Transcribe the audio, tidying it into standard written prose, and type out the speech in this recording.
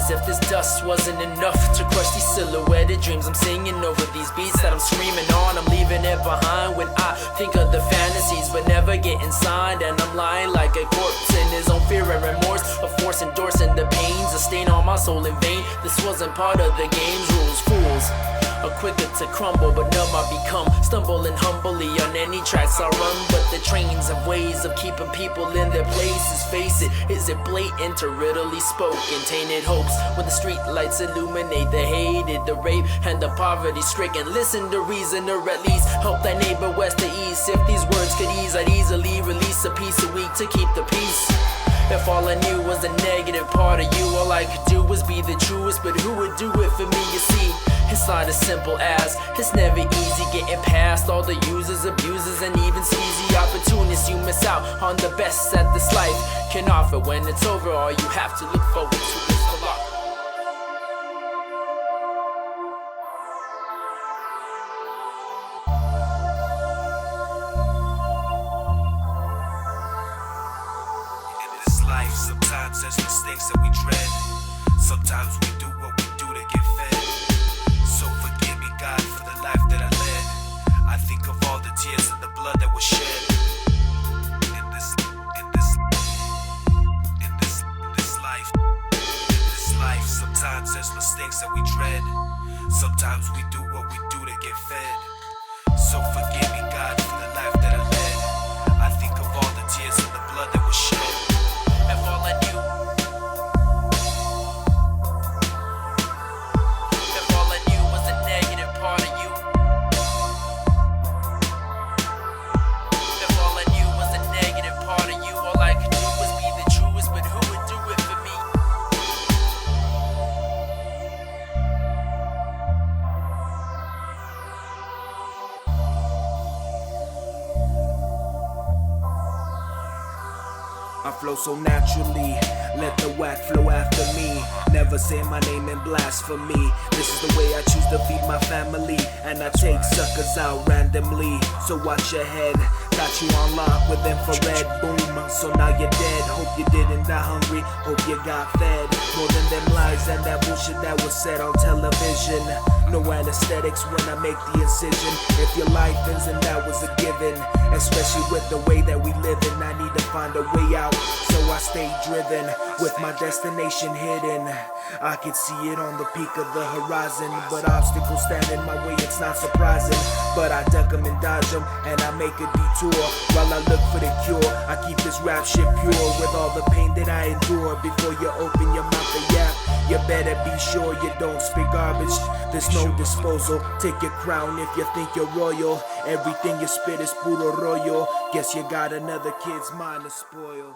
As if this dust wasn't enough to crush these silhouetted dreams. I'm singing over these beats that I'm screaming on. I'm leaving it behind when I think of the fantasies, but never getting signed. And I'm lying like a corpse in his own fear and remorse, a force endorsing the pains, a stain on my soul in vain. This wasn't part of the game's rules. Fools are quicker to crumble, but numb I become, stumbling humbly on any tracks I run. But the trains have ways of keeping people in their places. Face it, is it blatant or riddly spoken? Tainted hopes when the street lights illuminate the hated, the rape, and the poverty stricken. Listen to reason, or at least help thy neighbor west to east. If these words could ease, I'd easily release a piece a week to keep the peace. If all I knew was the negative part of you, all I could do was be the truest. But who would do it for me, you see? It's not as simple as, it's never easy getting past all the users, abusers, and even sleazy opportunists. You miss out on the best that this life can offer. When it's over, all you have to look forward to is the lock. Life, sometimes there's mistakes that we dread. Sometimes we do what we do to get fed. So forgive me, God, for the life that I led. I think of all the tears and the blood that was shed. In this life, sometimes there's mistakes that we dread. Sometimes we do what we do to get fed. So forgive me, God, for the life that I led. I think of all the tears and the blood that was shed. If all I knew, if all I knew was the negative part of you, if all I knew was the negative part of you, all I could do was be the truest. But who would do it for me? I flow so naturally, let the whack flow after me. Never say my name in blasphemy. This is the way I choose to feed my family, and I take suckers out randomly. So watch your head, got you on lock with infrared. Boom, so now you're dead. Hope you didn't die hungry, hope you got fed. More than them lies and that bullshit that was said on television. No anesthetics when I make the incision. If your life ends and that was a given, especially with the way that we live in, I need to find a way out. So I stay driven with my destination hidden. I can see it on the peak of the horizon, but obstacles stand in my way, it's not surprising. But I duck them and dodge them, and I make a detour while I look for the cure. I keep this rap shit pure with all the pain that I endure. Before you open your mouth and yap, you better be sure you don't spit garbage. There's no disposal, take your crown if you think you're royal. Everything you spit is puro rollo. Guess you got another kid's mind to spoil.